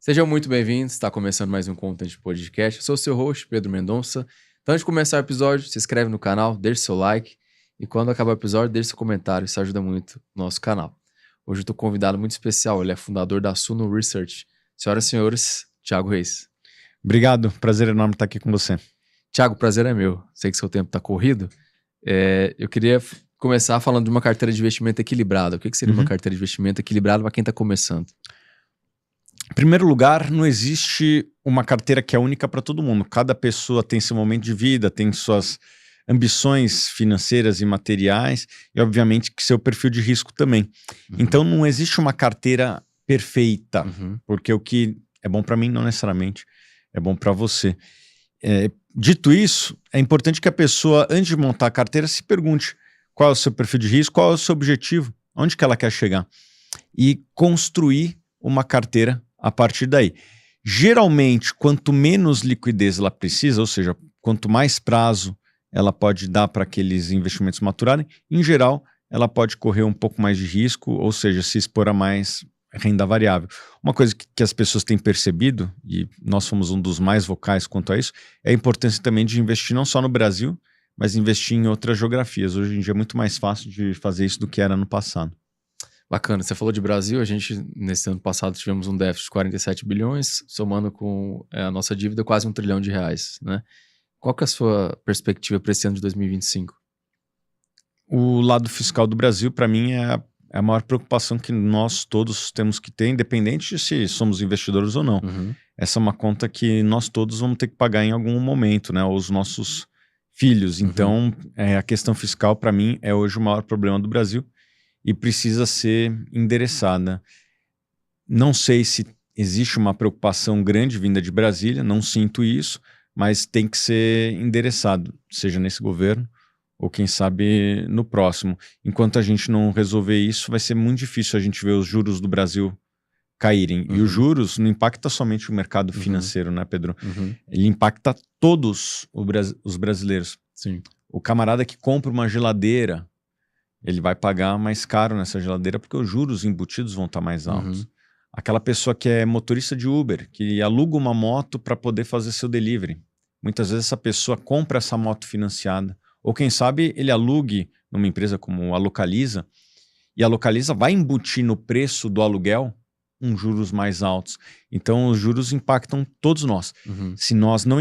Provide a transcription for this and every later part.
Sejam muito bem-vindos, está começando mais um Content Podcast. Eu sou o seu host, Pedro Mendonça. Então, antes de começar o episódio, se inscreve no canal, deixa seu like e quando acabar o episódio, deixa seu comentário, isso ajuda muito o nosso canal. Hoje eu estou com um convidado muito especial, ele é fundador da Suno Research. Senhoras e senhores, Thiago Reis. Obrigado, prazer enorme estar aqui com você. Thiago, o prazer é meu. Sei que seu tempo está corrido. Eu queria começar falando de uma carteira de investimento equilibrada. O que seria uma carteira de investimento equilibrada para quem está começando? Em primeiro lugar, não existe uma carteira que é única para todo mundo. Cada pessoa tem seu momento de vida, tem suas ambições financeiras e materiais e, obviamente, que seu perfil de risco também. Então, não existe uma carteira perfeita, porque o que é bom para mim não necessariamente é bom para você. Dito isso, é importante que a pessoa, antes de montar a carteira, se pergunte qual é o seu perfil de risco, qual é o seu objetivo, onde que ela quer chegar e construir uma carteira a partir daí. Geralmente, quanto menos liquidez ela precisa, ou seja, quanto mais prazo ela pode dar para aqueles investimentos maturarem, em geral, ela pode correr um pouco mais de risco, ou seja, se expor a mais renda variável. Uma coisa que as pessoas têm percebido, e nós somos um dos mais vocais quanto a isso, é a importância também de investir não só no Brasil, mas investir em outras geografias. Hoje em dia é muito mais fácil de fazer isso do que era no passado. Bacana, você falou de Brasil, a gente nesse ano passado tivemos um déficit de 47 bilhões, somando com a nossa dívida quase R$1 trilhão, né? Qual que é a sua perspectiva para esse ano de 2025? O lado fiscal do Brasil, para mim, é a maior preocupação que nós todos temos que ter, independente de se somos investidores ou não. Essa é uma conta que nós todos vamos ter que pagar em algum momento, né? Ou os nossos filhos. Então, a questão fiscal, para mim, é hoje o maior problema do Brasil e precisa ser endereçada. Não sei se existe uma preocupação grande vinda de Brasília, não sinto isso, mas tem que ser endereçado, seja nesse governo ou quem sabe no próximo. Enquanto a gente não resolver isso, vai ser muito difícil a gente ver os juros do Brasil caírem. E os juros não impacta somente o mercado financeiro, né, Pedro? Ele impacta todos os brasileiros. Sim. O camarada que compra uma geladeira, ele vai pagar mais caro nessa geladeira porque os juros embutidos vão estar mais altos. Aquela pessoa que é motorista de Uber, que aluga uma moto para poder fazer seu delivery. Muitas vezes essa pessoa compra essa moto financiada. Ou quem sabe ele alugue numa empresa como a Localiza, e a Localiza vai embutir no preço do aluguel uns juros mais altos. Então os juros impactam todos nós. Se nós não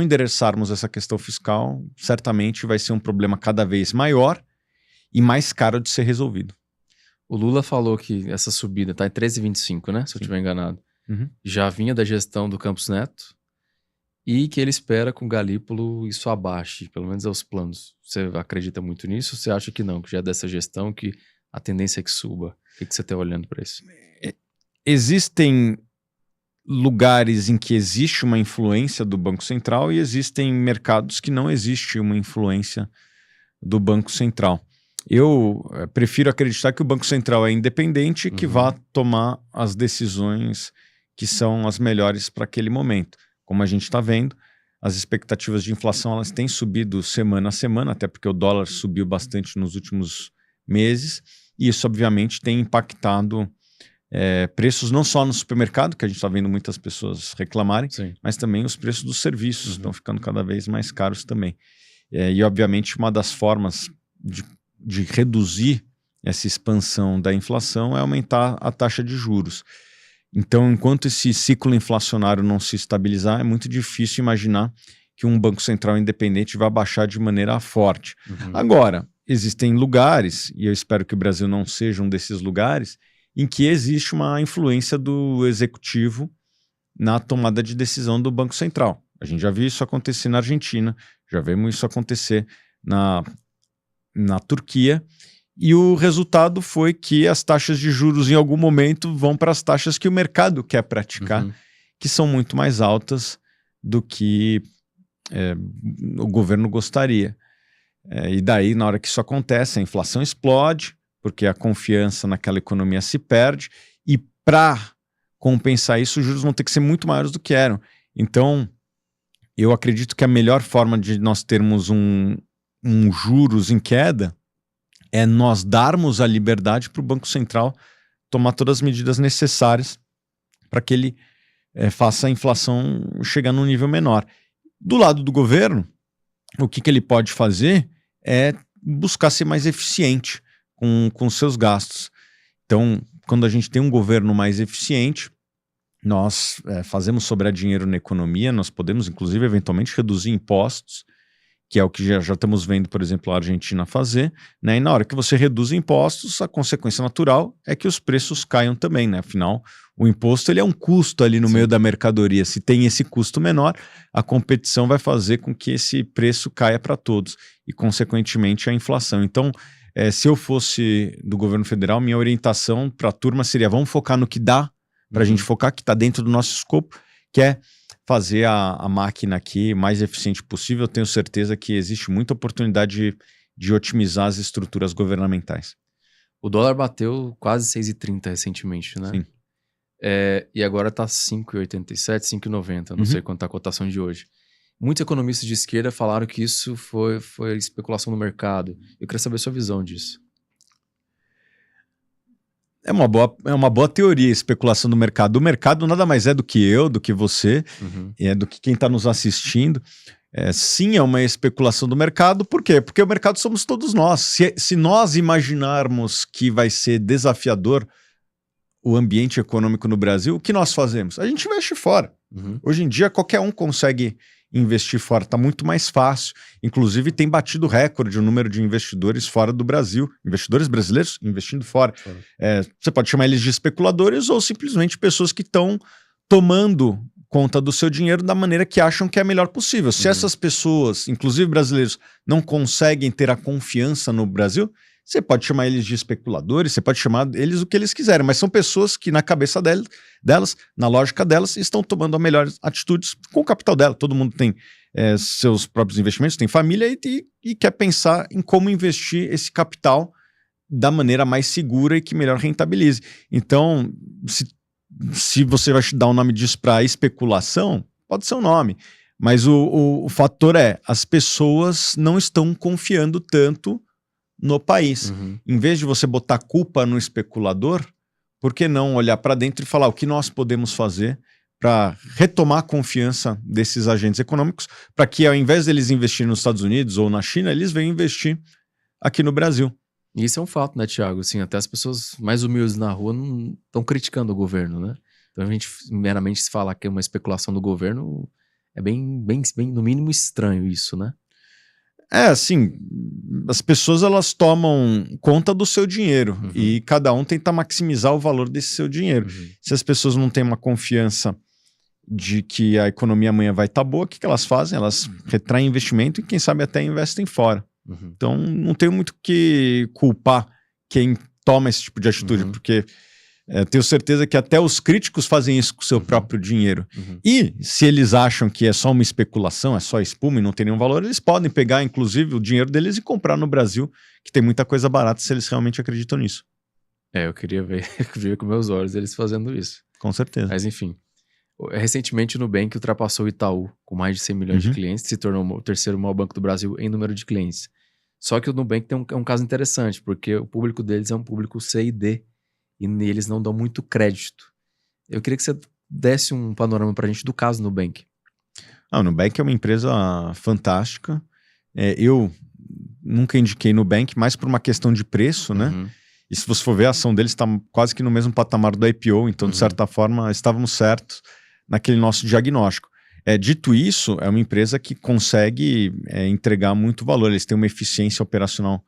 endereçarmos essa questão fiscal, certamente vai ser um problema cada vez maior e mais caro de ser resolvido. O Lula falou que essa subida está em 13,25, né? Se eu estiver enganado. Já vinha da gestão do Campos Neto e que ele espera com o Galípolo isso abaixe, pelo menos aos planos. Você acredita muito nisso ou você acha que não? Que já é dessa gestão que a tendência é que suba? O que você está olhando para isso? Existem lugares em que existe uma influência do Banco Central e existem mercados que não existe uma influência do Banco Central. Eu prefiro acreditar que o Banco Central é independente e que vá tomar as decisões que são as melhores para aquele momento. Como a gente está vendo, as expectativas de inflação elas têm subido semana a semana, até porque o dólar subiu bastante nos últimos meses, e isso obviamente tem impactado preços não só no supermercado, que a gente está vendo muitas pessoas reclamarem, mas também os preços dos serviços estão ficando cada vez mais caros também. E obviamente uma das formas de reduzir essa expansão da inflação é aumentar a taxa de juros. Então, enquanto esse ciclo inflacionário não se estabilizar, é muito difícil imaginar que um Banco Central independente vai baixar de maneira forte. Agora, existem lugares, e eu espero que o Brasil não seja um desses lugares, em que existe uma influência do executivo na tomada de decisão do Banco Central. A gente já viu isso acontecer na Argentina, já vimos isso acontecer na Turquia, e o resultado foi que as taxas de juros em algum momento vão para as taxas que o mercado quer praticar, que são muito mais altas do que o governo gostaria. E daí, na hora que isso acontece, a inflação explode, porque a confiança naquela economia se perde, e para compensar isso, os juros vão ter que ser muito maiores do que eram. Então, eu acredito que a melhor forma de nós termos um juros em queda é nós darmos a liberdade para o Banco Central tomar todas as medidas necessárias para que ele faça a inflação chegar num nível menor. Do lado do governo, o que ele pode fazer é buscar ser mais eficiente com seus gastos. Então, quando a gente tem um governo mais eficiente, nós fazemos sobrar dinheiro na economia, nós podemos, inclusive, eventualmente reduzir impostos, que é o que já estamos vendo, por exemplo, a Argentina fazer, né? E na hora que você reduz impostos, a consequência natural é que os preços caiam também, né? Afinal, o imposto ele é um custo ali no meio da mercadoria. Se tem esse custo menor, a competição vai fazer com que esse preço caia para todos e, consequentemente, a inflação. Então, se eu fosse do governo federal, minha orientação para a turma seria: vamos focar no que dá para a gente focar, que está dentro do nosso escopo, que é fazer a máquina aqui mais eficiente possível. Eu tenho certeza que existe muita oportunidade de otimizar as estruturas governamentais. O dólar bateu quase 6,30 recentemente, né? Sim. E agora está 5,87, 5,90, não sei quanto está a cotação de hoje. Muitos economistas de esquerda falaram que isso foi especulação no mercado. Eu queria saber a sua visão disso. É uma boa teoria, especulação do mercado. O mercado nada mais é do que eu, do que você, do que quem está nos assistindo. Sim, é uma especulação do mercado. Por quê? Porque o mercado somos todos nós. Se nós imaginarmos que vai ser desafiador o ambiente econômico no Brasil, o que nós fazemos? A gente investe fora. Hoje em dia, qualquer um consegue investir fora, está muito mais fácil. Inclusive, tem batido recorde o número de investidores fora do Brasil, investidores brasileiros investindo fora. Você pode chamar eles de especuladores ou simplesmente pessoas que estão tomando conta do seu dinheiro da maneira que acham que é a melhor possível. Se essas pessoas, inclusive brasileiros, não conseguem ter a confiança no Brasil, você pode chamar eles de especuladores, você pode chamar eles o que eles quiserem, mas são pessoas que na cabeça delas, na lógica delas, estão tomando as melhores atitudes com o capital dela. Todo mundo tem seus próprios investimentos, tem família e quer pensar em como investir esse capital da maneira mais segura e que melhor rentabilize. Então, se você vai dar um nome disso para especulação, pode ser um nome, mas o fator as pessoas não estão confiando tanto no país. Em vez de você botar culpa no especulador, por que não olhar para dentro e falar o que nós podemos fazer para retomar a confiança desses agentes econômicos, para que ao invés deles investirem nos Estados Unidos ou na China, eles venham investir aqui no Brasil. E isso é um fato, né, Thiago? Assim, até as pessoas mais humildes na rua não estão criticando o governo, né? Então a gente meramente se falar que é uma especulação do governo é bem no mínimo estranho isso, né? Assim, as pessoas elas tomam conta do seu dinheiro e cada um tenta maximizar o valor desse seu dinheiro. Se as pessoas não têm uma confiança de que a economia amanhã vai estar boa, o que elas fazem? Elas retraem investimento e quem sabe até investem fora. Então não tenho muito que culpar quem toma esse tipo de atitude, porque tenho certeza que até os críticos fazem isso com o seu próprio dinheiro. E se eles acham que é só uma especulação, é só espuma e não tem nenhum valor, eles podem pegar, inclusive, o dinheiro deles e comprar no Brasil, que tem muita coisa barata se eles realmente acreditam nisso. Eu queria ver com meus olhos eles fazendo isso. Com certeza. Mas enfim, recentemente o Nubank ultrapassou o Itaú com mais de 100 milhões de clientes, se tornou o terceiro maior banco do Brasil em número de clientes. Só que o Nubank tem um caso interessante, porque o público deles é um público C e D, e eles não dão muito crédito. Eu queria que você desse um panorama pra gente do caso Nubank. O Nubank é uma empresa fantástica. Eu nunca indiquei Nubank, mais por uma questão de preço, né? E se você for ver, a ação deles está quase que no mesmo patamar do IPO, então, de certa forma, estávamos certos naquele nosso diagnóstico. Dito isso, é uma empresa que consegue entregar muito valor. Eles têm uma eficiência operacional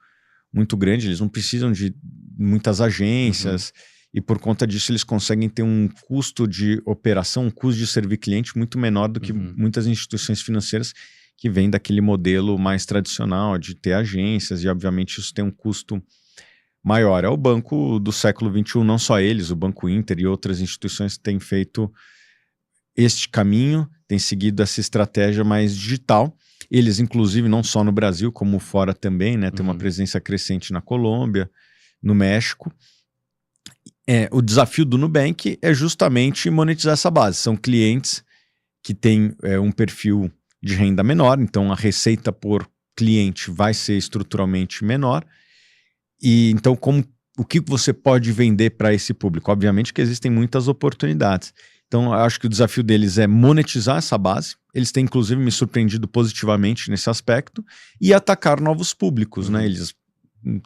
muito grande, eles não precisam de muitas agências e por conta disso eles conseguem ter um custo de operação, um custo de servir cliente muito menor do que muitas instituições financeiras que vêm daquele modelo mais tradicional de ter agências e obviamente isso tem um custo maior. É o banco do século XXI, não só eles, o Banco Inter e outras instituições têm feito este caminho, têm seguido essa estratégia mais digital. Eles, inclusive, não só no Brasil, como fora também, né? Tem uma presença crescente na Colômbia, no México. O desafio do Nubank é justamente monetizar essa base. São clientes que têm um perfil de renda menor, então a receita por cliente vai ser estruturalmente menor. E então, como o que você pode vender para esse público? Obviamente que existem muitas oportunidades. Então, eu acho que o desafio deles é monetizar essa base. Eles têm, inclusive, me surpreendido positivamente nesse aspecto e atacar novos públicos, né? Eles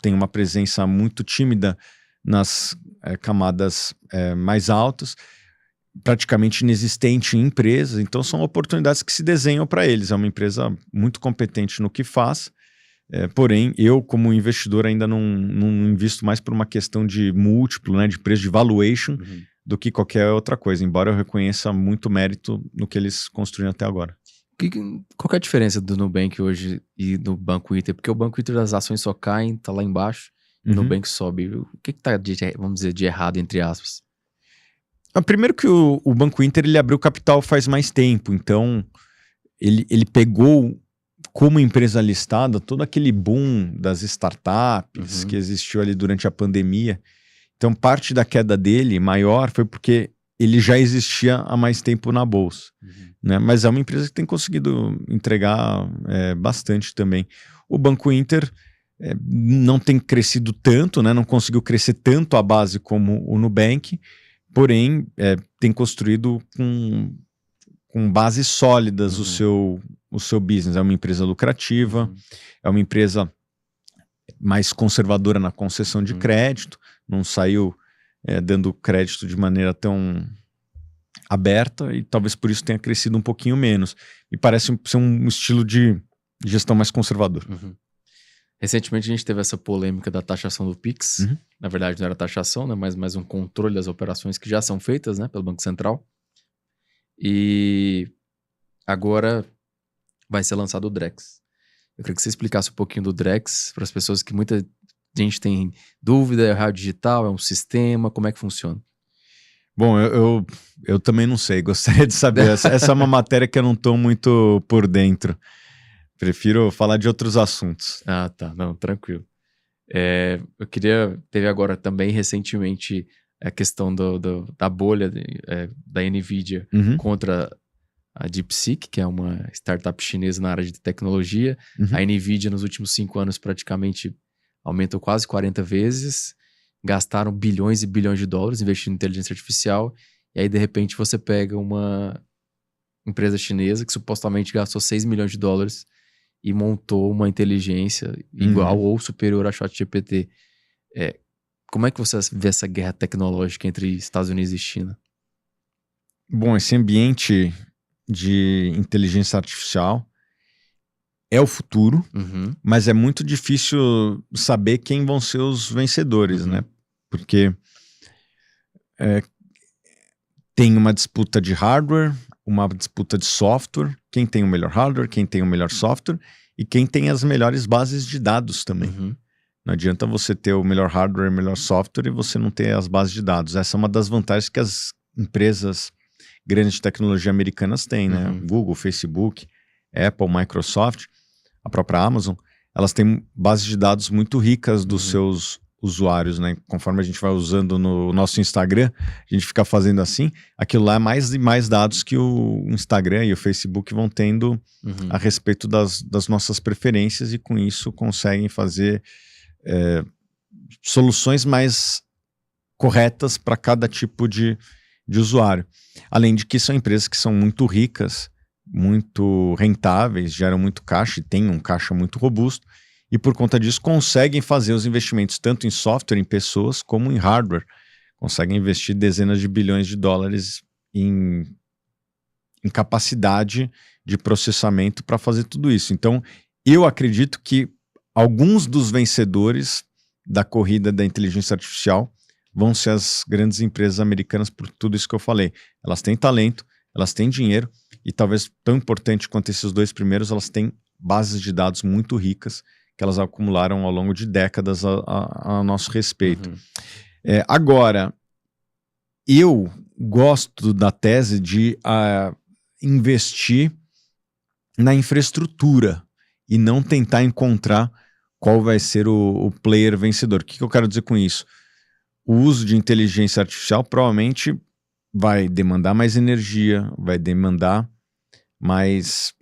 têm uma presença muito tímida nas camadas mais altas, praticamente inexistente em empresas. Então, são oportunidades que se desenham para eles. É uma empresa muito competente no que faz. Porém, eu, como investidor, ainda não invisto mais por uma questão de múltiplo, né, de preço, de valuation, do que qualquer outra coisa, embora eu reconheça muito mérito no que eles construíram até agora. Qual que é a diferença do Nubank hoje e do Banco Inter? Porque o Banco Inter, as ações só caem, tá lá embaixo, e o Nubank sobe. O que tá, vamos dizer, de errado, entre aspas? Primeiro que o Banco Inter, ele abriu capital faz mais tempo, então ele pegou como empresa listada todo aquele boom das startups que existiu ali durante a pandemia. Então, parte da queda dele maior foi porque ele já existia há mais tempo na bolsa. Né? Mas é uma empresa que tem conseguido entregar bastante também. O Banco Inter não tem crescido tanto, né? Não conseguiu crescer tanto a base como o Nubank, porém tem construído com bases sólidas o seu business. É uma empresa lucrativa, é uma empresa mais conservadora na concessão de crédito, não saiu dando crédito de maneira tão aberta e talvez por isso tenha crescido um pouquinho menos. Me parece ser um estilo de gestão mais conservador. Recentemente a gente teve essa polêmica da taxação do Pix. Na verdade não era taxação, né, mas mais um controle das operações que já são feitas, né, pelo Banco Central. E agora vai ser lançado o Drex. Eu queria que você explicasse um pouquinho do Drex para as pessoas que muita gente tem dúvida, é real digital, é um sistema, como é que funciona? Bom, eu também não sei, gostaria de saber. Essa é uma matéria que eu não estou muito por dentro. Prefiro falar de outros assuntos. Ah, tá. Não, tranquilo. Eu teve agora também recentemente a questão da bolha da NVIDIA contra a DeepSeek, que é uma startup chinesa na área de tecnologia. A NVIDIA nos últimos 5 anos praticamente aumentou quase 40 vezes, gastaram bilhões e bilhões de dólares investindo em inteligência artificial, e aí de repente você pega uma empresa chinesa que supostamente gastou 6 milhões de dólares e montou uma inteligência igual ou superior a ChatGPT. Como é que você vê essa guerra tecnológica entre Estados Unidos e China? Bom, esse ambiente de inteligência artificial é o futuro, mas é muito difícil saber quem vão ser os vencedores, né? Porque tem uma disputa de hardware, uma disputa de software, quem tem o melhor hardware, quem tem o melhor software e quem tem as melhores bases de dados também. Não adianta você ter o melhor hardware e o melhor software e você não ter as bases de dados. Essa é uma das vantagens que as empresas grandes de tecnologia americanas têm, né? Google, Facebook, Apple, Microsoft, a própria Amazon, elas têm bases de dados muito ricas dos seus usuários, né? Conforme a gente vai usando no nosso Instagram, a gente fica fazendo assim, aquilo lá é mais e mais dados que o Instagram e o Facebook vão tendo a respeito das nossas preferências e com isso conseguem fazer soluções mais corretas para cada tipo de usuário. Além de que são empresas que são muito ricas, muito rentáveis, geram muito caixa e têm um caixa muito robusto e por conta disso conseguem fazer os investimentos tanto em software, em pessoas, como em hardware. Conseguem investir dezenas de bilhões de dólares em capacidade de processamento para fazer tudo isso. Então, eu acredito que alguns dos vencedores da corrida da inteligência artificial vão ser as grandes empresas americanas por tudo isso que eu falei. Elas têm talento, elas têm dinheiro e talvez tão importante quanto esses dois primeiros, elas têm bases de dados muito ricas que elas acumularam ao longo de décadas a nosso respeito. Agora, eu gosto da tese de investir na infraestrutura e não tentar encontrar qual vai ser o player vencedor. O que eu quero dizer com isso? O uso de inteligência artificial provavelmente vai demandar mais energia, vai demandar mais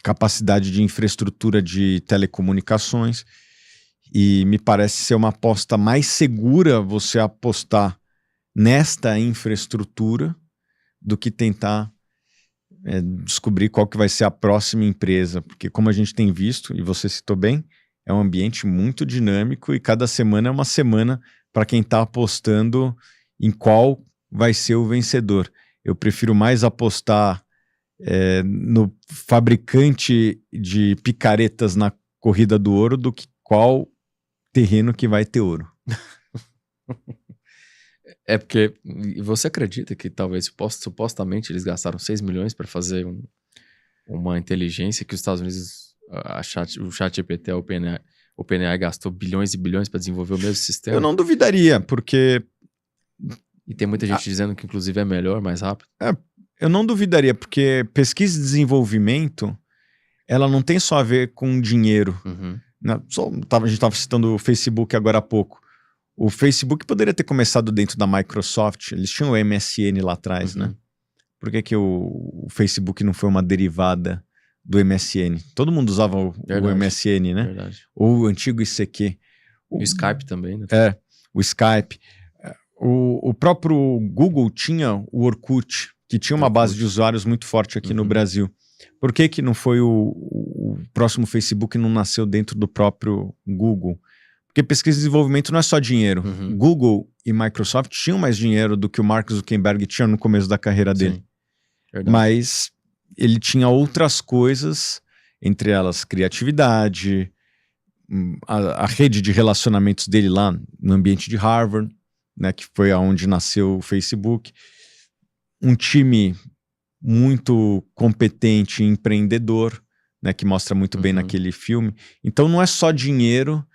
capacidade de infraestrutura de telecomunicações E me parece ser uma aposta mais segura você apostar nesta infraestrutura do que tentar descobrir qual que vai ser a próxima empresa. Porque como a gente tem visto, e você citou bem, é um ambiente muito dinâmico e cada semana é uma semana para quem está apostando em qual vai ser o vencedor. Eu prefiro mais apostar no fabricante de picaretas na corrida do ouro do que qual terreno que vai ter ouro. É porque você acredita que talvez supostamente eles gastaram 6 milhões para fazer uma inteligência que os Estados Unidos, o ChatGPT, a OpenAI gastou bilhões e bilhões para desenvolver o mesmo sistema? Eu não duvidaria, porque... E tem muita gente dizendo que inclusive é melhor, mais rápido. Eu não duvidaria, porque pesquisa e desenvolvimento, ela não tem só a ver com dinheiro. Uhum. A gente estava citando o Facebook agora há pouco. O Facebook poderia ter começado dentro da Microsoft, eles tinham o MSN lá atrás, né? Por que o Facebook não foi uma derivada do MSN? Todo mundo usava o MSN, né? Verdade. Ou o antigo ICQ. O Skype também, né? O Skype. O próprio Google tinha o Orkut, que tinha uma base de usuários muito forte aqui no Brasil. Por que não foi o próximo Facebook não nasceu dentro do próprio Google? Porque pesquisa e desenvolvimento não é só dinheiro. Google e Microsoft tinham mais dinheiro do que o Mark Zuckerberg tinha no começo da carreira dele. Mas ele tinha outras coisas, entre elas criatividade, a rede de relacionamentos dele lá no ambiente de Harvard, né, que foi aonde nasceu o Facebook. Um time muito competente e empreendedor, né, que mostra muito bem naquele filme. Então não é só dinheiro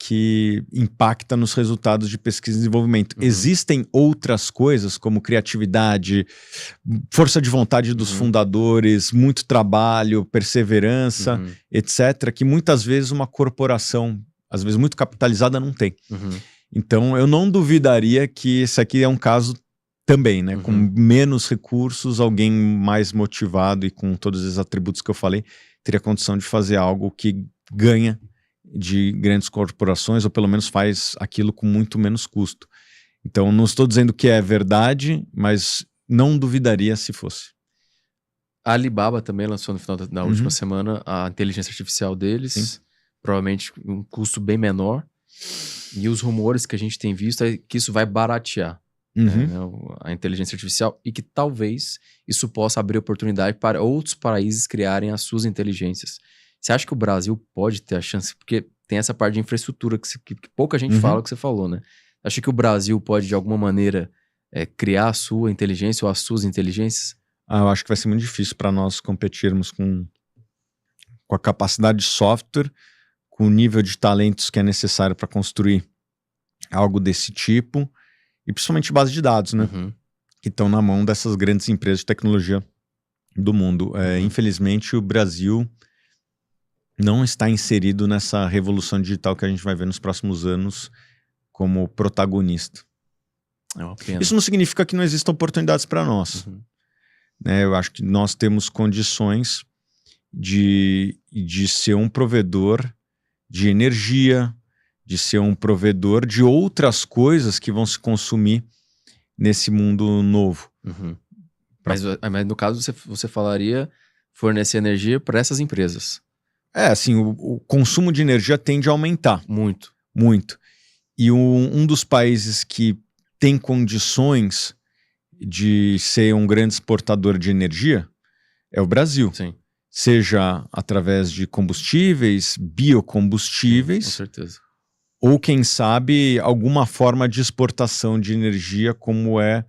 que impacta nos resultados de pesquisa e desenvolvimento. Existem outras coisas, como criatividade, força de vontade dos fundadores, muito trabalho, perseverança, etc., que muitas vezes uma corporação, às vezes muito capitalizada, não tem. Então eu não duvidaria que esse aqui é um caso também, né? Com menos recursos, alguém mais motivado e com todos os atributos que eu falei, teria condição de fazer algo que ganha de grandes corporações, ou pelo menos faz aquilo com muito menos custo. Então, não estou dizendo que é verdade, mas não duvidaria se fosse. A Alibaba também lançou no final da última semana a inteligência artificial deles, provavelmente um custo bem menor, e os rumores que a gente tem visto é que isso vai baratear a inteligência artificial e que talvez isso possa abrir oportunidade para outros países criarem as suas inteligências. Você acha que o Brasil pode ter a chance? Porque tem essa parte de infraestrutura que pouca gente fala, que você falou, né? Acha que o Brasil pode, de alguma maneira, criar a sua inteligência ou as suas inteligências? Eu acho que vai ser muito difícil para nós competirmos com a capacidade de software, com o nível de talentos que é necessário para construir algo desse tipo, e principalmente base de dados, né? Que estão na mão dessas grandes empresas de tecnologia do mundo. Infelizmente, o Brasil não está inserido nessa revolução digital que a gente vai ver nos próximos anos como protagonista. É uma pena. Isso não significa que não existam oportunidades para nós. Né? Eu acho que nós temos condições de ser um provedor de energia, de ser um provedor de outras coisas que vão se consumir nesse mundo novo. Mas no caso você falaria fornecer energia para essas empresas. Assim, o consumo de energia tende a aumentar. Muito. Muito. E um dos países que tem condições de ser um grande exportador de energia é o Brasil. Sim. Seja através de combustíveis, biocombustíveis, com certeza. Ou, quem sabe, alguma forma de exportação de energia, como é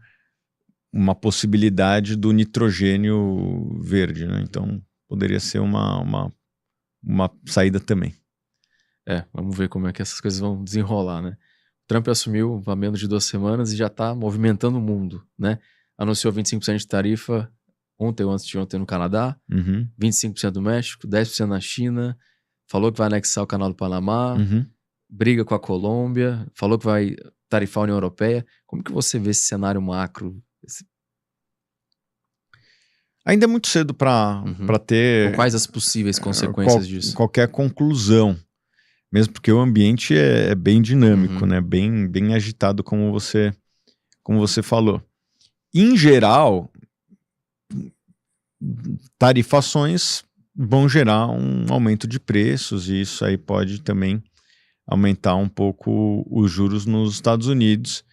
uma possibilidade do nitrogênio verde, né? Então, poderia ser uma saída também. Vamos ver como é que essas coisas vão desenrolar, né? O Trump assumiu há menos de 2 semanas e já está movimentando o mundo, né? Anunciou 25% de tarifa ontem ou antes de ontem no Canadá, 25% do México, 10% na China, falou que vai anexar o canal do Panamá, briga com a Colômbia, falou que vai tarifar a União Europeia. Como que você vê esse cenário macro? Ainda é muito cedo para ter... Quais as possíveis consequências disso? Qualquer conclusão. mesmo porque o ambiente é bem dinâmico, né? Bem agitado, como você falou. Em geral, tarifações vão gerar um aumento de preços e isso aí pode também aumentar um pouco os juros nos Estados Unidos,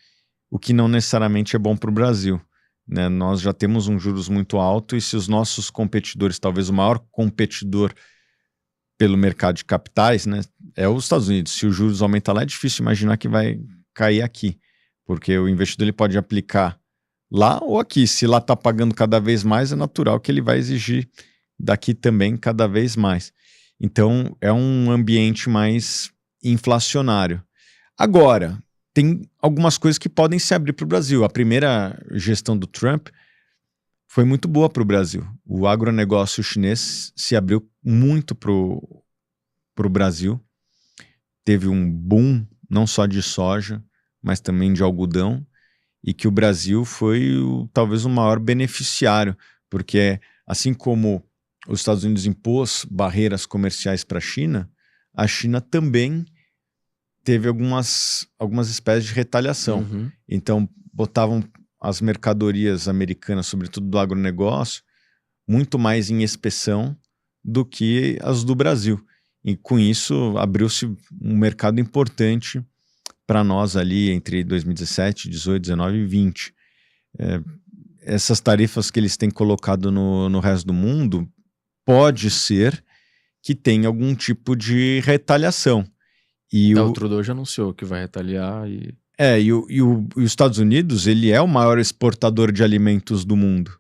o que não necessariamente é bom para o Brasil, né? Nós já temos um juros muito alto e se os nossos competidores, talvez o maior competidor pelo mercado de capitais, né, é os Estados Unidos. Se os juros aumentar lá, é difícil imaginar que vai cair aqui, porque o investidor ele pode aplicar lá ou aqui. Se lá está pagando cada vez mais, é natural que ele vai exigir daqui também cada vez mais. Então, é um ambiente mais inflacionário. Agora, tem algumas coisas que podem se abrir para o Brasil. A primeira gestão do Trump foi muito boa para o Brasil. O agronegócio chinês se abriu muito para o Brasil. Teve um boom, não só de soja, mas também de algodão, e que o Brasil foi talvez o maior beneficiário, porque assim como os Estados Unidos impôs barreiras comerciais para a China também teve algumas espécies de retaliação. Então, botavam as mercadorias americanas, sobretudo do agronegócio, muito mais em inspeção do que as do Brasil. E com isso, abriu-se um mercado importante para nós ali entre 2017, 18, 19 e 20. Essas tarifas que eles têm colocado no resto do mundo, pode ser que tenha algum tipo de retaliação. O Trudeau já anunciou que vai retaliar. E os Estados Unidos, ele é o maior exportador de alimentos do mundo.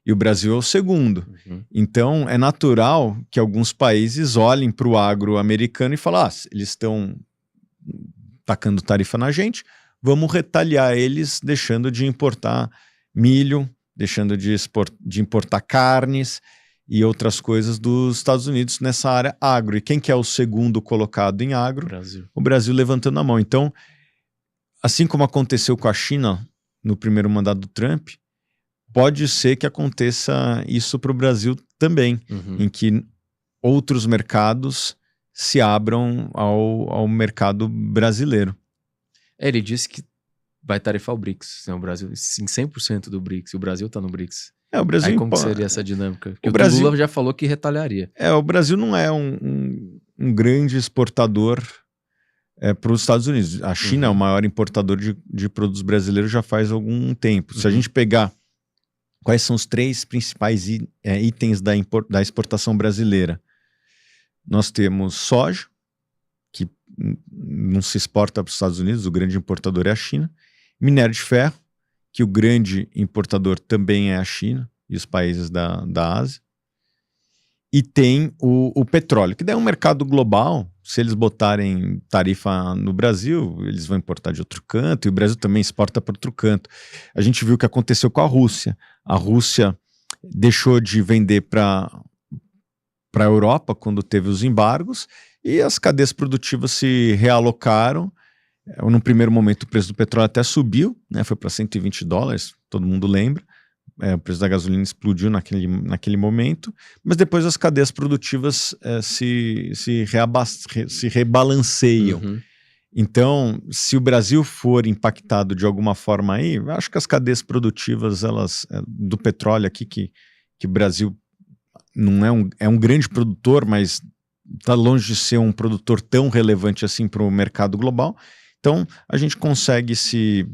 E o Brasil é o segundo. Então, é natural que alguns países olhem para o agro americano e falem, eles estão tacando tarifa na gente, vamos retaliar eles deixando de importar milho, deixando de importar carnes e outras coisas dos Estados Unidos nessa área agro. E quem que é o segundo colocado em agro? Brasil. O Brasil levantando a mão. Então, assim como aconteceu com a China no primeiro mandato do Trump, pode ser que aconteça isso para o Brasil também, em que outros mercados se abram ao mercado brasileiro. Ele disse que vai tarifar o BRICS, né? O Brasil, em 100% do BRICS, e o Brasil está no BRICS. O Brasil aí como seria essa dinâmica? Porque o Lula já falou que retaliaria. O Brasil não é um grande exportador para os Estados Unidos. A China é o maior importador de produtos brasileiros já faz algum tempo. Se a gente pegar quais são os 3 principais itens da exportação brasileira, nós temos soja, que não se exporta para os Estados Unidos, o grande importador é a China. Minério de ferro, que o grande importador também é a China e os países da Ásia. E tem o petróleo, que daí é um mercado global. Se eles botarem tarifa no Brasil, eles vão importar de outro canto, e o Brasil também exporta para outro canto. A gente viu o que aconteceu com a Rússia. A Rússia deixou de vender para a Europa quando teve os embargos, e as cadeias produtivas se realocaram. No primeiro momento o preço do petróleo até subiu, né, foi para $120, todo mundo lembra. O preço da gasolina explodiu naquele momento, mas depois as cadeias produtivas se rebalanceiam. Então, se o Brasil for impactado de alguma forma aí, eu acho que as cadeias produtivas do petróleo aqui, que o Brasil não é um grande produtor, mas está longe de ser um produtor tão relevante assim para o mercado global. Então, a gente consegue se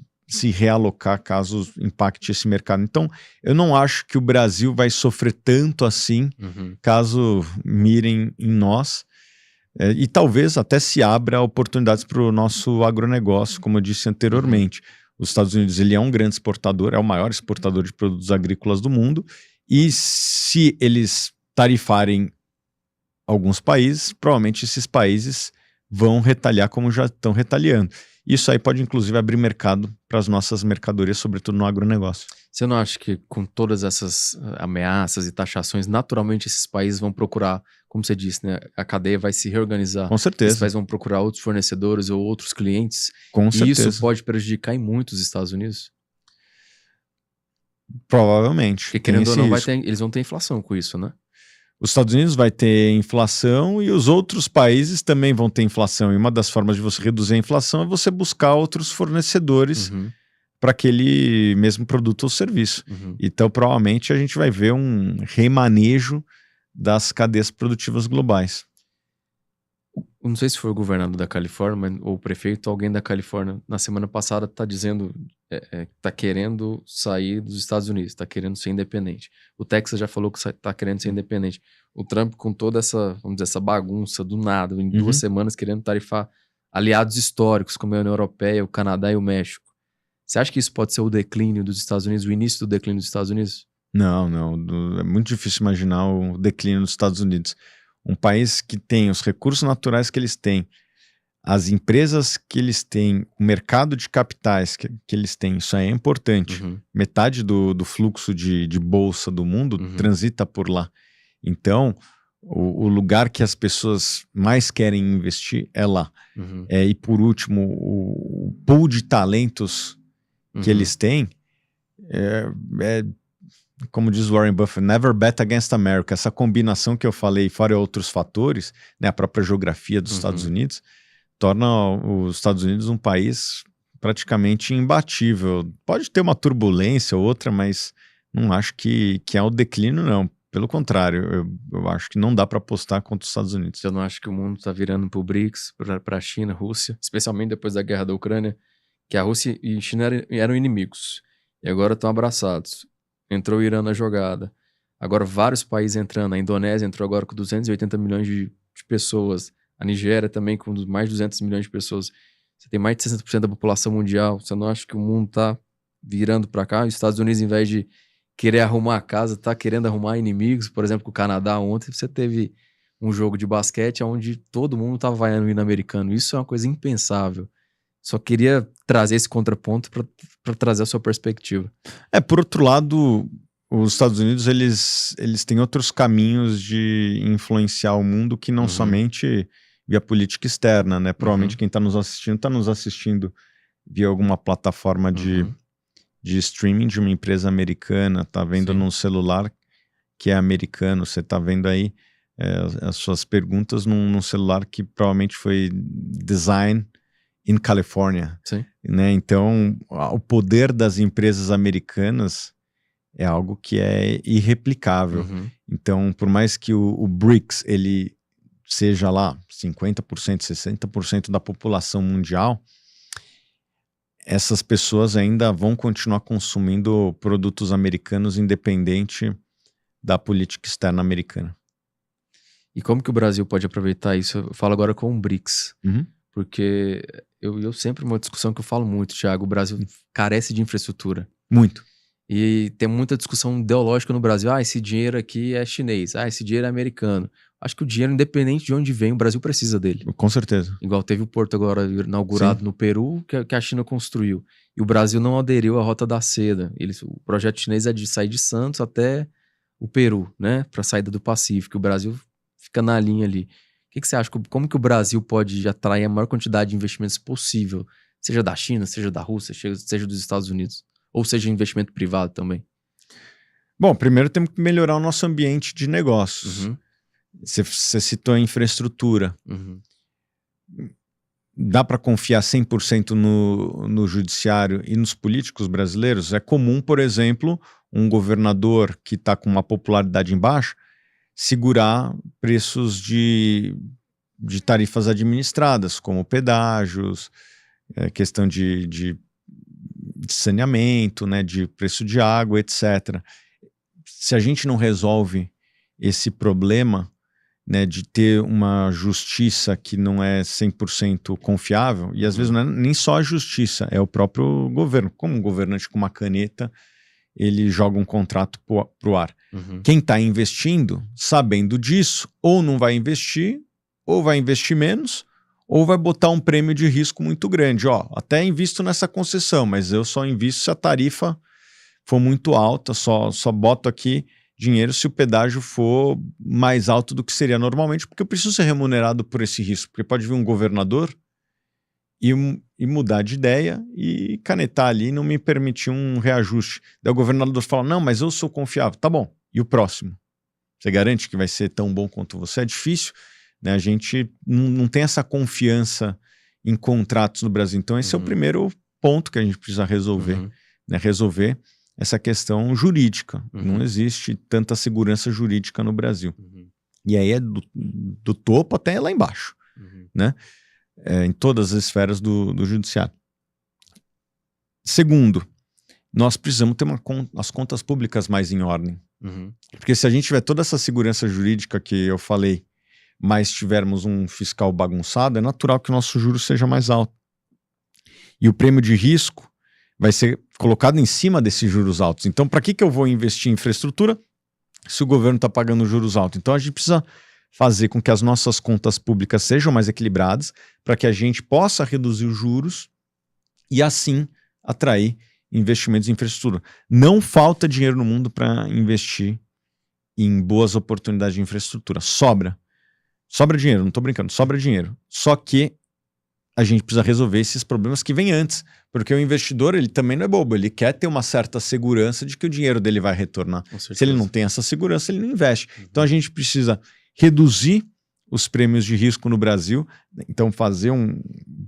realocar caso impacte esse mercado. Então, eu não acho que o Brasil vai sofrer tanto assim, caso mirem em nós. E talvez até se abra oportunidades para o nosso agronegócio, como eu disse anteriormente. Os Estados Unidos, ele é um grande exportador, é o maior exportador de produtos agrícolas do mundo, e se eles tarifarem alguns países, provavelmente esses países vão retaliar como já estão retaliando. Isso aí pode, inclusive, abrir mercado para as nossas mercadorias, sobretudo no agronegócio. Você não acha que com todas essas ameaças e taxações, naturalmente esses países vão procurar, como você disse, né, a cadeia vai se reorganizar? Com certeza. Esses países vão procurar outros fornecedores ou outros clientes? Com certeza. E isso pode prejudicar em muito os Estados Unidos? Provavelmente. Porque querendo ou não, eles vão ter inflação com isso, né? Os Estados Unidos vai ter inflação e os outros países também vão ter inflação. E uma das formas de você reduzir a inflação é você buscar outros fornecedores para aquele mesmo produto ou serviço. Então, provavelmente, a gente vai ver um remanejo das cadeias produtivas globais. Não sei se foi o governador da Califórnia ou o prefeito, alguém da Califórnia, na semana passada está dizendo está querendo sair dos Estados Unidos, está querendo ser independente. O Texas já falou que está querendo ser independente. O Trump, com toda essa, vamos dizer, essa bagunça do nada, em 2 semanas querendo tarifar aliados históricos como a União Europeia, o Canadá e o México. Você acha que isso pode ser o declínio dos Estados Unidos, o início do declínio dos Estados Unidos? Não. É muito difícil imaginar o declínio dos Estados Unidos. Um país que tem os recursos naturais que eles têm, as empresas que eles têm, o mercado de capitais que eles têm, isso aí é importante. Metade do fluxo de bolsa do mundo transita por lá. Então, o lugar que as pessoas mais querem investir é lá. E por último, o pool de talentos que eles têm como diz Warren Buffett, never bet against America. Essa combinação que eu falei, fora outros fatores, né, a própria geografia dos Estados Unidos, torna os Estados Unidos um país praticamente imbatível. Pode ter uma turbulência ou outra, mas não acho que é o declínio, não. Pelo contrário, eu acho que não dá para apostar contra os Estados Unidos. Eu não acho que o mundo está virando para o BRICS, para a China, Rússia, especialmente depois da guerra da Ucrânia, que a Rússia e a China eram inimigos, e agora estão abraçados. Entrou o Irã na jogada. Agora vários países entrando. A Indonésia entrou agora com 280 milhões de pessoas. A Nigéria também com mais de 200 milhões de pessoas. Você tem mais de 60% da população mundial. Você não acha que o mundo está virando para cá? Os Estados Unidos, em vez de querer arrumar a casa, está querendo arrumar inimigos. Por exemplo, com o Canadá ontem, você teve um jogo de basquete onde todo mundo estava vaiando o hino americano. Isso é uma coisa impensável. Só queria trazer esse contraponto para trazer a sua perspectiva. Por outro lado, os Estados Unidos eles têm outros caminhos de influenciar o mundo que não somente via política externa, né? Provavelmente quem está nos assistindo via alguma plataforma de streaming de uma empresa americana, está vendo num celular que é americano, você está vendo aí as suas perguntas num celular que provavelmente foi design in California, né? Então, o poder das empresas americanas é algo que é irreplicável. Então, por mais que o BRICS ele seja lá 50%, 60% da população mundial, essas pessoas ainda vão continuar consumindo produtos americanos independente da política externa americana. E como que o Brasil pode aproveitar isso? Eu falo agora com o BRICS. Porque eu sempre, uma discussão que eu falo muito, Thiago, o Brasil carece de infraestrutura. Muito. E tem muita discussão ideológica no Brasil. Esse dinheiro aqui é chinês. Esse dinheiro é americano. Acho que o dinheiro, independente de onde vem, o Brasil precisa dele. Com certeza. Igual teve o porto agora inaugurado no Peru, que a China construiu. E o Brasil não aderiu à Rota da Seda. O projeto chinês é de sair de Santos até o Peru, né? Para a saída do Pacífico. O Brasil fica na linha ali. O que você acha? Como que o Brasil pode atrair a maior quantidade de investimentos possível? Seja da China, seja da Rússia, seja dos Estados Unidos. Ou seja, investimento privado também. Bom, primeiro temos que melhorar o nosso ambiente de negócios. Você citou a infraestrutura. Dá para confiar 100% no judiciário e nos políticos brasileiros? É comum, por exemplo, um governador que está com uma popularidade em baixa segurar preços de tarifas administradas, como pedágios, questão de saneamento, né, de preço de água, etc. Se a gente não resolve esse problema, né, de ter uma justiça que não é 100% confiável, e às vezes não é nem só a justiça, é o próprio governo. Como um governante com uma caneta, ele joga um contrato pro ar. Quem está investindo, sabendo disso, ou não vai investir, ou vai investir menos, ou vai botar um prêmio de risco muito grande. Até invisto nessa concessão, mas eu só invisto se a tarifa for muito alta, só boto aqui dinheiro se o pedágio for mais alto do que seria normalmente, porque eu preciso ser remunerado por esse risco, porque pode vir um governador e mudar de ideia e canetar ali e não me permitir um reajuste. Daí o governador fala, não, mas eu sou confiável. Tá bom, e o próximo? Você garante que vai ser tão bom quanto você? É difícil, né? A gente não tem essa confiança em contratos no Brasil. Então esse é o primeiro ponto que a gente precisa resolver, né? Resolver essa questão jurídica. Não existe tanta segurança jurídica no Brasil. E aí é do topo até lá embaixo, né? Em todas as esferas do judiciário. Segundo, nós precisamos ter as contas públicas mais em ordem. Porque se a gente tiver toda essa segurança jurídica que eu falei, mas tivermos um fiscal bagunçado, é natural que o nosso juros seja mais alto. E o prêmio de risco vai ser colocado em cima desses juros altos. Então, para que eu vou investir em infraestrutura se o governo está pagando juros altos? Então, a gente precisa fazer com que as nossas contas públicas sejam mais equilibradas para que a gente possa reduzir os juros e, assim, atrair investimentos em infraestrutura. Não falta dinheiro no mundo para investir em boas oportunidades de infraestrutura. Sobra dinheiro, não estou brincando, sobra dinheiro. Só que a gente precisa resolver esses problemas que vêm antes, porque o investidor, ele também não é bobo, ele quer ter uma certa segurança de que o dinheiro dele vai retornar. Se ele não tem essa segurança, ele não investe. Então a gente precisa reduzir os prêmios de risco no Brasil, então fazer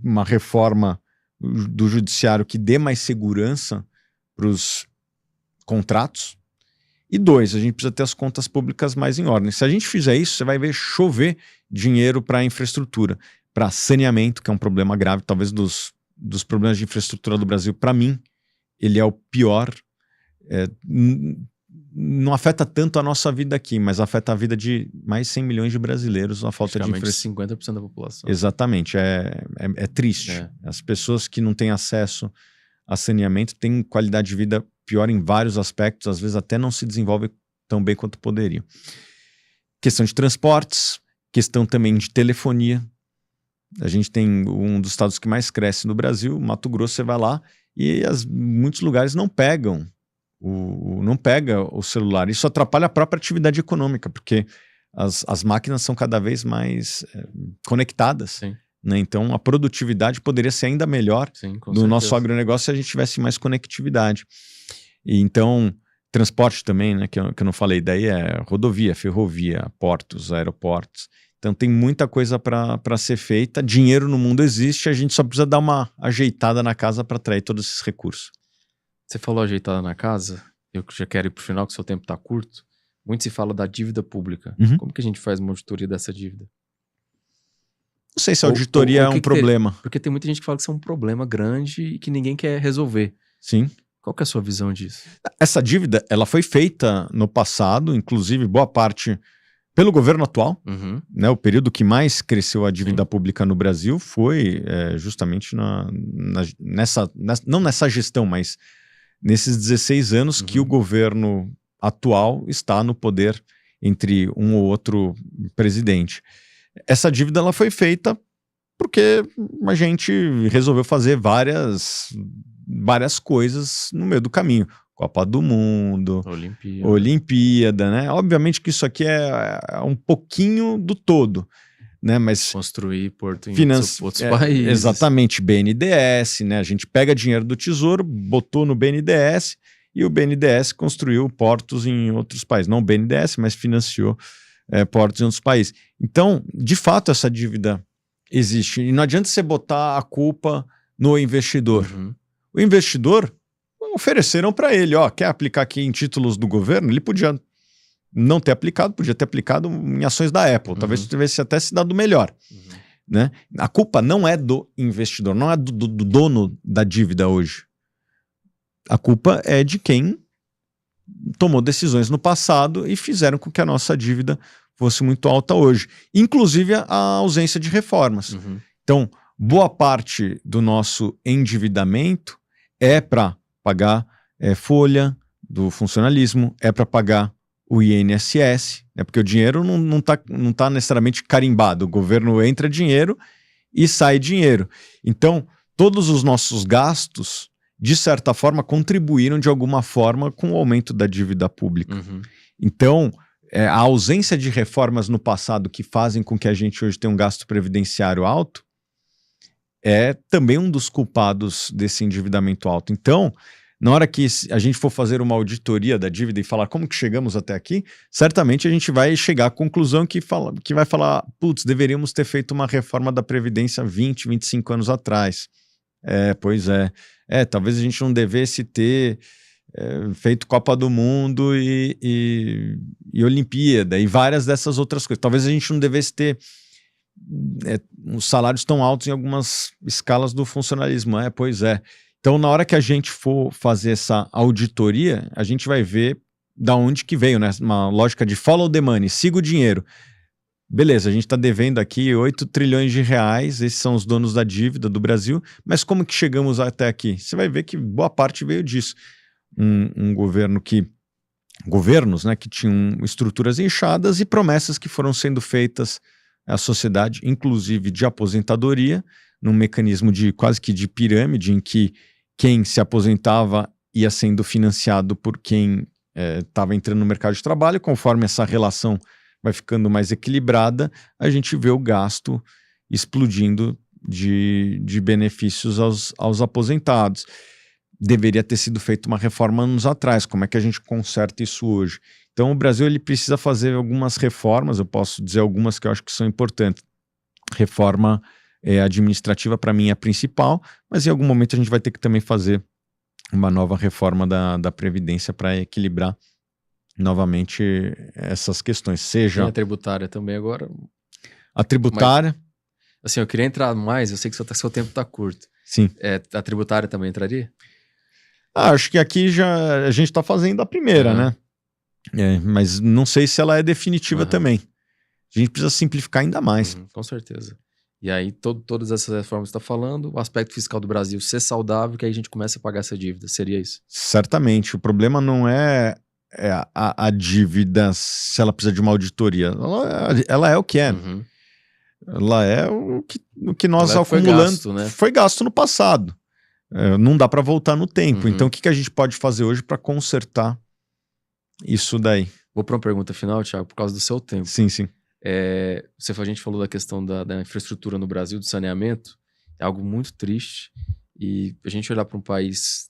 uma reforma do judiciário que dê mais segurança para os contratos. E 2, a gente precisa ter as contas públicas mais em ordem. Se a gente fizer isso, você vai ver chover dinheiro para infraestrutura, para saneamento, que é um problema grave, talvez dos problemas de infraestrutura do Brasil. Para mim, ele é o pior. Não afeta tanto a nossa vida aqui, mas afeta a vida de mais 100 milhões de brasileiros, a falta de infraestrutura. 50% da população. Exatamente, é triste. As pessoas que não têm acesso a saneamento têm qualidade de vida pior em vários aspectos, às vezes até não se desenvolve tão bem quanto poderiam. Questão de transportes, questão também de telefonia. A gente tem um dos estados que mais cresce no Brasil, Mato Grosso, você vai lá e muitos lugares não pega o celular. Isso atrapalha a própria atividade econômica, porque as máquinas são cada vez mais conectadas. Sim. Né? Então a produtividade poderia ser ainda melhor do nosso agronegócio se a gente tivesse mais conectividade. E então, transporte também, né, que eu não falei, daí é rodovia, ferrovia, portos, aeroportos. Então tem muita coisa para ser feita. Dinheiro no mundo existe, a gente só precisa dar uma ajeitada na casa para atrair todos esses recursos. Você falou ajeitada na casa, eu já quero ir para o final, que o seu tempo está curto. Muito se fala da dívida pública. Como que a gente faz uma auditoria dessa dívida? Não sei se a auditoria é um problema. Porque tem muita gente que fala que isso é um problema grande e que ninguém quer resolver. Sim. Qual que é a sua visão disso? Essa dívida, ela foi feita no passado, inclusive boa parte pelo governo atual. Né, o período que mais cresceu a dívida pública no Brasil foi justamente não nessa gestão, mas nesses 16 anos que o governo atual está no poder entre um ou outro presidente. Essa dívida ela foi feita porque a gente resolveu fazer várias coisas no meio do caminho. Copa do Mundo, Olimpíada, né? Obviamente que isso aqui é um pouquinho do todo, né? Mas construir porto em outros países. Exatamente, BNDES, né? A gente pega dinheiro do Tesouro, botou no BNDES e o BNDES construiu portos em outros países. Não o BNDES, mas financiou portos em outros países. Então, de fato, essa dívida existe. E não adianta você botar a culpa no investidor. O investidor ofereceram para ele, quer aplicar aqui em títulos do governo? Ele podia não ter aplicado, podia ter aplicado em ações da Apple. Talvez tivesse até se dado melhor. Né? A culpa não é do investidor, não é do dono da dívida hoje. A culpa é de quem tomou decisões no passado e fizeram com que a nossa dívida fosse muito alta hoje. Inclusive a ausência de reformas. Então, boa parte do nosso endividamento é para pagar folha do funcionalismo, é para pagar o INSS, porque o dinheiro não tá necessariamente carimbado. O governo entra dinheiro e sai dinheiro. Então, todos os nossos gastos, de certa forma, contribuíram de alguma forma com o aumento da dívida pública. Então, a ausência de reformas no passado que fazem com que a gente hoje tenha um gasto previdenciário alto é também um dos culpados desse endividamento alto. Então, Na hora que a gente for fazer uma auditoria da dívida e falar como que chegamos até aqui, certamente a gente vai chegar à conclusão que vai falar, putz, deveríamos ter feito uma reforma da Previdência 20, 25 anos atrás. Pois é. Talvez a gente não devesse ter feito Copa do Mundo e Olimpíada e várias dessas outras coisas. Talvez a gente não devesse ter os salários tão altos em algumas escalas do funcionalismo. Pois é. Então, na hora que a gente for fazer essa auditoria, a gente vai ver da onde que veio, né? Uma lógica de follow the money, siga o dinheiro. Beleza, a gente está devendo aqui 8 trilhões de reais, esses são os donos da dívida do Brasil, mas como que chegamos até aqui? Você vai ver que boa parte veio disso. Governos, né, que tinham estruturas inchadas e promessas que foram sendo feitas à sociedade, inclusive de aposentadoria, num mecanismo de quase que de pirâmide, em que quem se aposentava ia sendo financiado por quem estava entrando no mercado de trabalho. Conforme essa relação vai ficando mais equilibrada, a gente vê o gasto explodindo de benefícios aos aposentados. Deveria ter sido feita uma reforma anos atrás. Como é que a gente conserta isso hoje? Então o Brasil ele precisa fazer algumas reformas, eu posso dizer algumas que eu acho que são importantes. Reforma administrativa para mim é a principal, mas em algum momento a gente vai ter que também fazer uma nova reforma da Previdência para equilibrar novamente essas questões. Seja a tributária também agora. A tributária. Mas, assim, eu queria entrar mais, eu sei que seu tempo está curto. Sim. A tributária também entraria? Acho que aqui já a gente está fazendo a primeira, né? Mas não sei se ela é definitiva também. A gente precisa simplificar ainda mais. Com certeza. E aí, todas essas reformas que você está falando, o aspecto fiscal do Brasil ser saudável, que aí a gente começa a pagar essa dívida. Seria isso? Certamente. O problema não é a dívida, se ela precisa de uma auditoria. Ela é o que é. Ela é o que nós acumulando. Foi gasto, né? Foi gasto no passado. Não dá para voltar no tempo. Então, o que a gente pode fazer hoje para consertar isso daí? Vou para uma pergunta final, Thiago, por causa do seu tempo. Sim, sim. A gente falou da questão da infraestrutura no Brasil, do saneamento, é algo muito triste, e a gente olhar para um país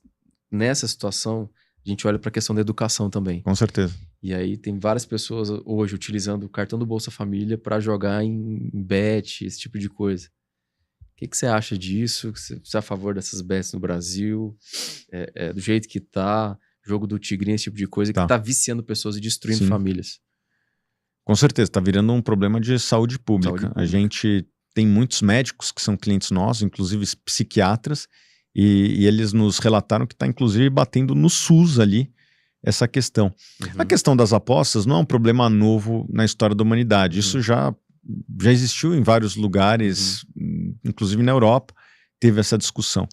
nessa situação, a gente olha para a questão da educação também. Com certeza. E aí tem várias pessoas hoje utilizando o cartão do Bolsa Família para jogar em bet, esse tipo de coisa. O que você acha disso? Você é a favor dessas bets no Brasil? Do jeito que tá, jogo do tigrinho, esse tipo de coisa, que tá viciando pessoas e destruindo famílias. Com certeza, está virando um problema de saúde pública. A gente tem muitos médicos que são clientes nossos, inclusive psiquiatras, e eles nos relataram que está inclusive batendo no SUS ali essa questão. A questão das apostas não é um problema novo na história da humanidade. Isso já existiu em vários lugares, inclusive na Europa, teve essa discussão.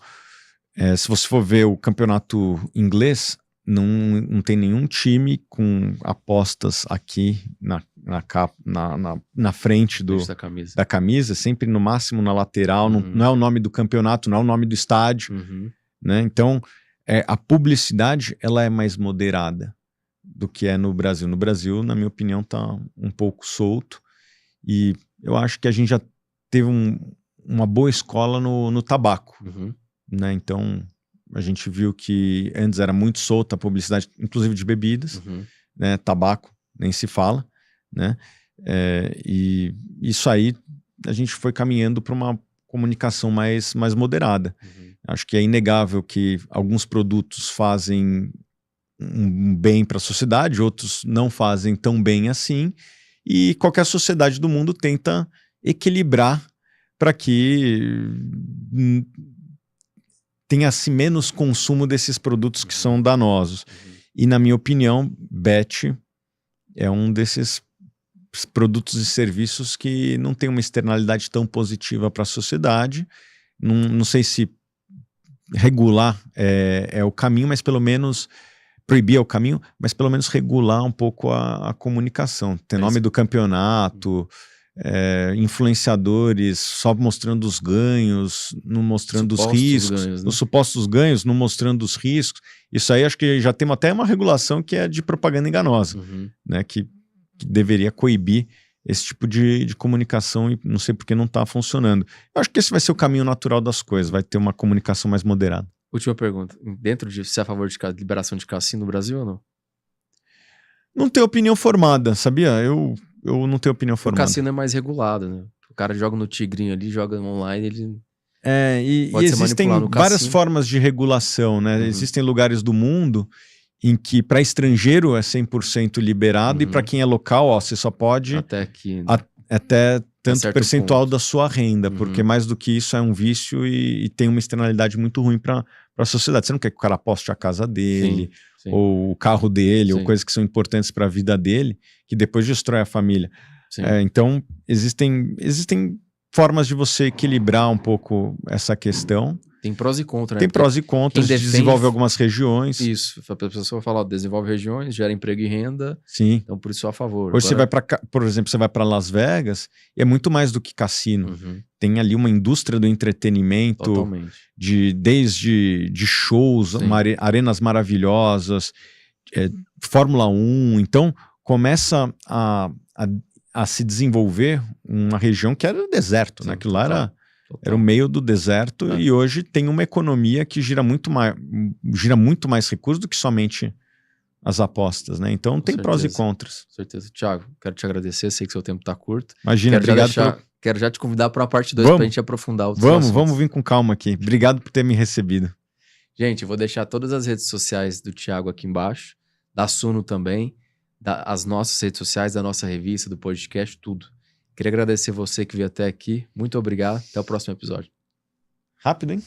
Se você for ver o campeonato inglês, não tem nenhum time com apostas aqui na frente da camisa, sempre no máximo na lateral, não é o nome do campeonato, não é o nome do estádio, né? Então, a publicidade ela é mais moderada do que é no Brasil. No Brasil, na minha opinião, está um pouco solto, e eu acho que a gente já teve uma boa escola no tabaco, né? Então, a gente viu que antes era muito solta a publicidade, inclusive de bebidas, né? Tabaco, nem se fala, né? E isso aí a gente foi caminhando para uma comunicação mais moderada. Acho que é inegável que alguns produtos fazem um bem para a sociedade, outros não fazem tão bem assim, e qualquer sociedade do mundo tenta equilibrar para que tenha-se menos consumo desses produtos que são danosos. E, na minha opinião, bet é um desses produtos e serviços que não tem uma externalidade tão positiva para a sociedade. Não sei se regular é o caminho, mas pelo menos proibir é o caminho, mas pelo menos regular um pouco a comunicação. Ter nome do campeonato, influenciadores só mostrando os ganhos, não mostrando os riscos, ganhos, né? Os supostos ganhos, não mostrando os riscos. Isso aí acho que já tem até uma regulação que é de propaganda enganosa, né? Que deveria coibir esse tipo de comunicação, e não sei por que não está funcionando. Eu acho que esse vai ser o caminho natural das coisas, vai ter uma comunicação mais moderada. Última pergunta. Dentro de você é a favor de liberação de cassino no Brasil ou não? Não tenho opinião formada, sabia? Eu não tenho opinião O formada. cassino é mais regulado, né? O cara joga no Tigrinho ali, joga online, ele E pode ser existem manipulado no várias cassino. formas de regulação, né? Existem lugares do mundo em que para estrangeiro é 100% liberado e para quem é local, ó, você só pode até aqui. Até tanto certo percentual ponto da sua renda, porque mais do que isso é um vício e tem uma externalidade muito ruim para a sociedade. Você não quer que o cara aposte a casa dele, Sim. ou o carro dele, ou Sim. coisas que são importantes para a vida dele, que depois destrói a família. Então, existem formas de você equilibrar um pouco essa questão. Tem prós e contras, né? Tem prós e contras, desenvolve algumas regiões. Isso, a pessoa fala, desenvolve regiões, gera emprego e renda. Sim. Então, por isso, sou a favor. Hoje você vai por exemplo, você vai para Las Vegas e é muito mais do que cassino. Tem ali uma indústria do entretenimento. Totalmente. Desde shows, arenas maravilhosas, Fórmula 1. Então, começa a se desenvolver uma região que era o deserto, né? Aquilo lá era o meio do deserto e hoje tem uma economia que gira muito mais recursos do que somente as apostas, né? Então tem prós e contras. Com certeza. Thiago, quero te agradecer, sei que seu tempo está curto. Imagina, obrigado. Quero já te convidar para a parte 2 para a gente aprofundar outros assuntos. Vamos vir com calma aqui. Obrigado por ter me recebido. Gente, eu vou deixar todas as redes sociais do Thiago aqui embaixo, da Suno também, as nossas redes sociais, da nossa revista, do podcast, tudo. Queria agradecer você que veio até aqui. Muito obrigado. Até o próximo episódio. Rápido, hein?